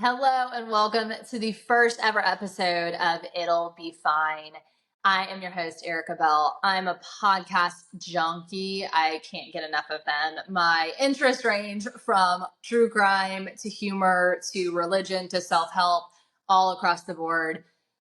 Hello and welcome to the first ever episode of It'll Be Fine. I am your host, Erika Bell. I'm a podcast junkie. I can't get enough of them. My interests range from true crime to humor to religion to self-help, all across the board.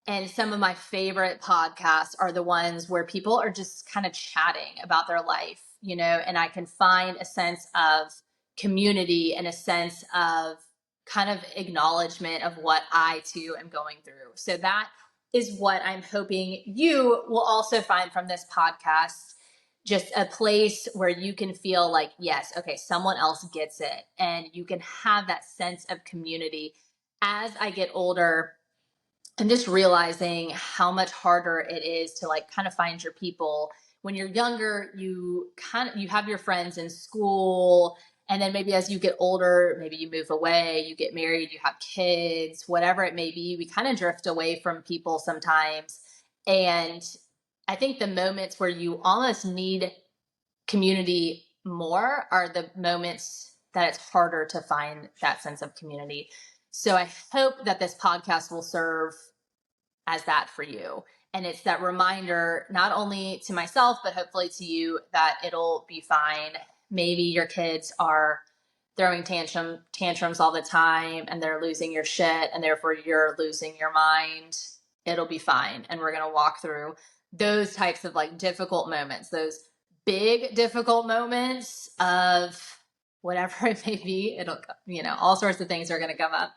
And some of my favorite podcasts are the ones where people are just kind of chatting about their life, and I can find a sense of community and a sense of kind of acknowledgement of what I too am going through. So that is what I'm hoping you will also find from this podcast. Just a place where you can feel like, yes, okay, someone else gets it. And you can have that sense of community. As I get older, I'm just realizing how much harder it is to kind of find your people. When you're younger, you have your friends in school, and then maybe as you get older, maybe you move away, you get married, you have kids, whatever it may be, we kind of drift away from people sometimes. And I think the moments where you almost need community more are the moments that it's harder to find that sense of community. So I hope that this podcast will serve as that for you. And it's that reminder, not only to myself, but hopefully to you, that it'll be fine. Maybe your kids are throwing tantrums all the time and they're losing your shit and therefore you're losing your mind. It'll be fine. And we're going to walk through those types of difficult moments, those big difficult moments of whatever it may be. It'll, all sorts of things are going to come up.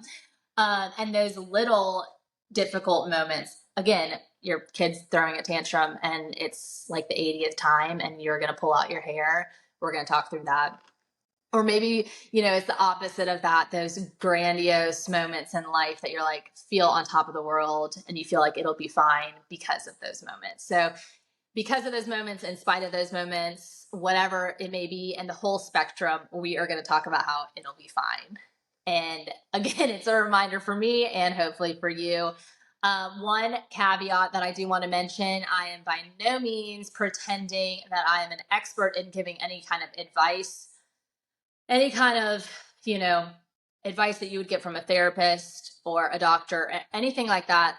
And those little difficult moments, again, your kid's throwing a tantrum and it's like the 80th time and you're going to pull out your hair. We're going to talk through that. Or maybe, it's the opposite of that, those grandiose moments in life that you're feel on top of the world and you feel like it'll be fine because of those moments. So because of those moments, in spite of those moments, whatever it may be, and the whole spectrum, we are going to talk about how it'll be fine. And again, it's a reminder for me and hopefully for you. One caveat that I do want to mention, I am by no means pretending that I am an expert in giving any kind of advice, any kind of, advice that you would get from a therapist or a doctor, anything like that.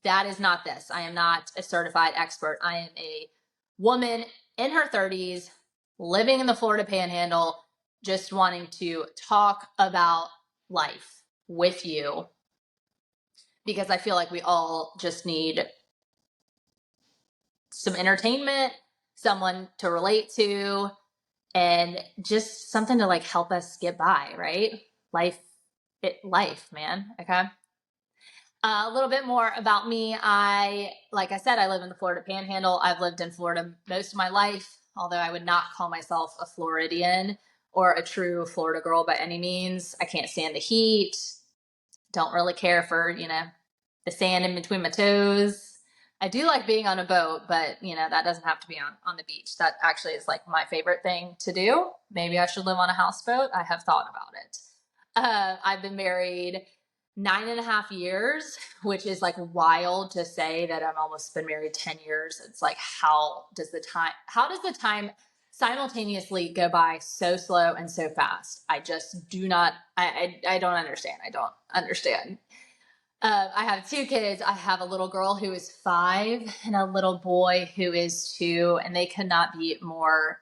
That is not this. I am not a certified expert. I am a woman in her 30s, living in the Florida Panhandle, just wanting to talk about life with you because I feel like we all just need some entertainment, someone to relate to, and just something to help us get by, right? Life, man. Okay. A little bit more about me. Like I said, I live in the Florida Panhandle. I've lived in Florida most of my life, although I would not call myself a Floridian or a true Florida girl by any means. I can't stand the heat. Don't really care for, the sand in between my toes. I do like being on a boat, but that doesn't have to be on the beach. That actually is my favorite thing to do. Maybe I should live on a houseboat. I have thought about it. I've been married 9.5 years, which is wild to say that I've almost been married 10 years. It's how does the time simultaneously go by so slow and so fast? I just do not, I don't understand. I don't understand. I have 2 kids. I have a little girl who is 5 and a little boy who is 2, and they could not be more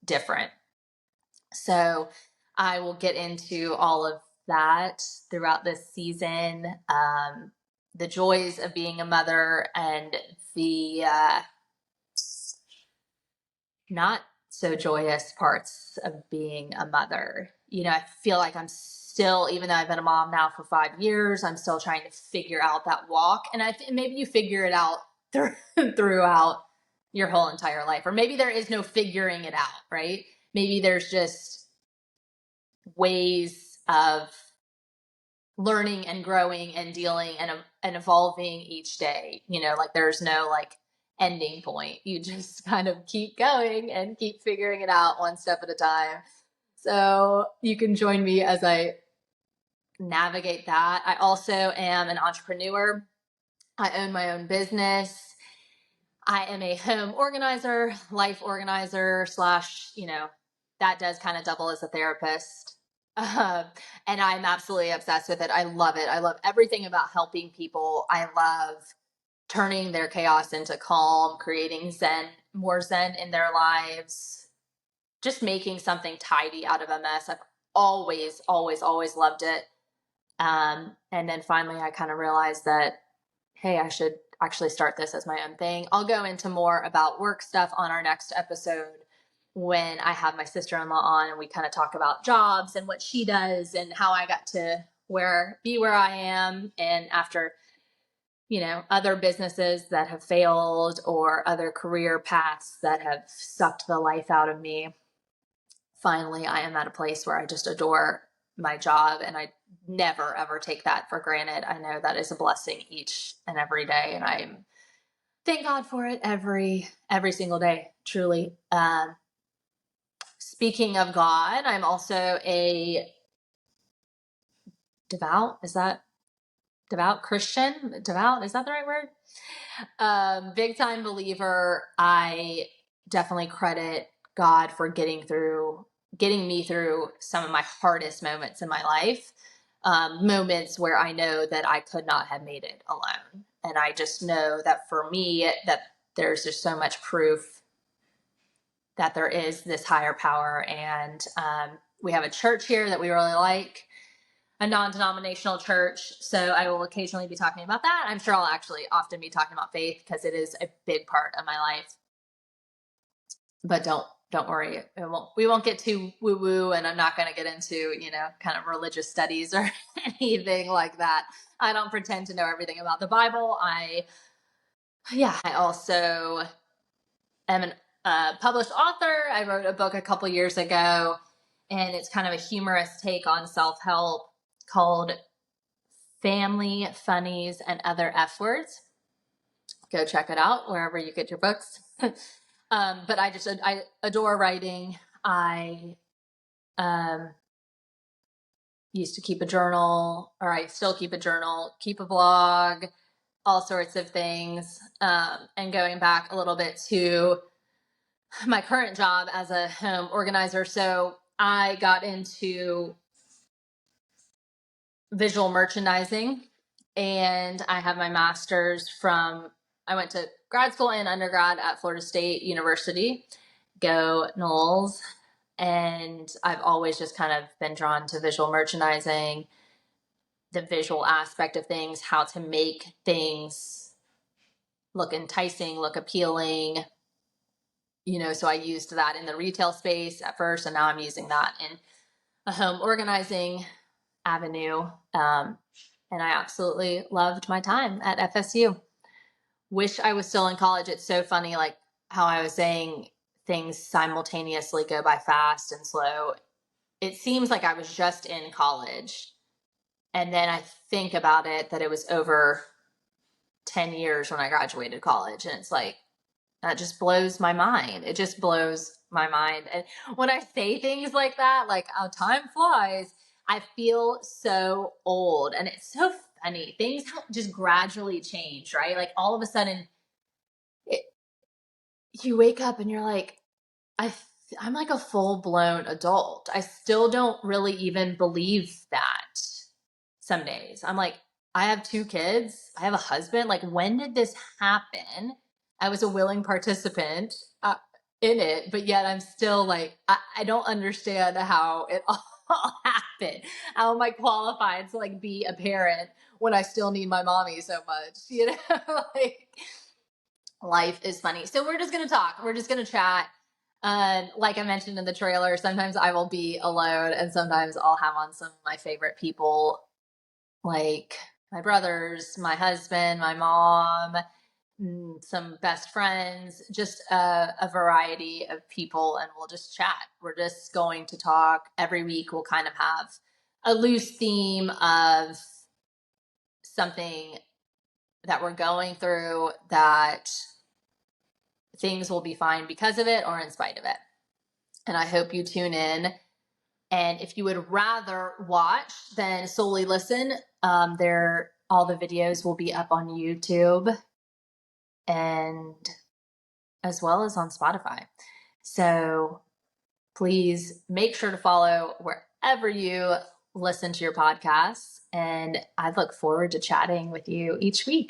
different. So I will get into all of that throughout this season. The joys of being a mother and the not so joyous parts of being a mother. I feel like I'm still, even though I've been a mom now for 5 years, I'm still trying to figure out that walk. And maybe you figure it out throughout your whole entire life, or maybe there is no figuring it out, right? Maybe there's just ways of learning and growing and dealing and evolving each day. There's no ending point. You just kind of keep going and keep figuring it out one step at a time. So you can join me as I navigate that. I also am an entrepreneur. I own my own business. I am a home organizer, life organizer / that does kind of double as a therapist. Um, and I'm absolutely obsessed with it. I love it. I love everything about helping people. I love turning their chaos into calm, creating more zen in their lives, just making something tidy out of a mess. I've always, always, always loved it. And then finally, I kind of realized that, hey, I should actually start this as my own thing. I'll go into more about work stuff on our next episode when I have my sister-in-law on and we kind of talk about jobs and what she does and how I got to be where I am. And after, other businesses that have failed or other career paths that have sucked the life out of me, finally I am at a place where I just adore my job and I never ever take that for granted. I know that is a blessing each and every day, and I'm thank God for it every single day, truly. Speaking of God, I'm also a devout. Is that devout Christian? Devout, is that the right word? Big time believer. I definitely credit God for getting me through some of my hardest moments in my life. Moments where I know that I could not have made it alone. And I just know that for me, that there's just so much proof that there is this higher power. And we have a church here that we really like, a non-denominational church. So I will occasionally be talking about that. I'm sure I'll actually often be talking about faith because it is a big part of my life. But don't worry. We won't get too woo woo, and I'm not going to get into, kind of religious studies or anything like that. I don't pretend to know everything about the Bible. I also am a published author. I wrote a book a couple years ago, and it's kind of a humorous take on self-help called Family, Funnies, and Other F Words. Go check it out wherever you get your books. But I adore writing. I used to keep a journal, or I still keep a journal, keep a blog, all sorts of things. And going back a little bit to my current job as a home organizer. So I got into visual merchandising, and I have my master's I went to grad school and undergrad at Florida State University. Go Knowles. And I've always just kind of been drawn to visual merchandising, the visual aspect of things, how to make things look enticing, look appealing. So I used that in the retail space at first, and now I'm using that in a home organizing avenue. And I absolutely loved my time at FSU. Wish I was still in college. It's so funny, like how I was saying things simultaneously go by fast and slow. It seems like I was just in college. And then I think about it that it was over 10 years when I graduated college. And it's like, that just blows my mind. It just blows my mind. And when I say things like that, like how time flies, I feel so old. And it's so funny. Things just gradually change, right? Like all of a sudden, you wake up and you're like, I'm like a full blown adult. I still don't really even believe that some days. I'm like, I have 2 kids. I have a husband. Like, when did this happen? I was a willing participant in it, but yet I'm still like, I don't understand how it all happened. How am I qualified to like be a parent when I still need my mommy so much? Like, life is funny. So we're just going to talk. We're just going to chat. Like I mentioned in the trailer, sometimes I will be alone and sometimes I'll have on some of my favorite people, like my brothers, my husband, my mom, some best friends, just a variety of people, and we'll just chat. We're just going to talk. Every week we'll kind of have a loose theme of something that we're going through, that things will be fine because of it or in spite of it. And I hope you tune in. And if you would rather watch than solely listen, all the videos will be up on YouTube and as well as on Spotify. So please make sure to follow wherever you listen to your podcasts. And I look forward to chatting with you each week.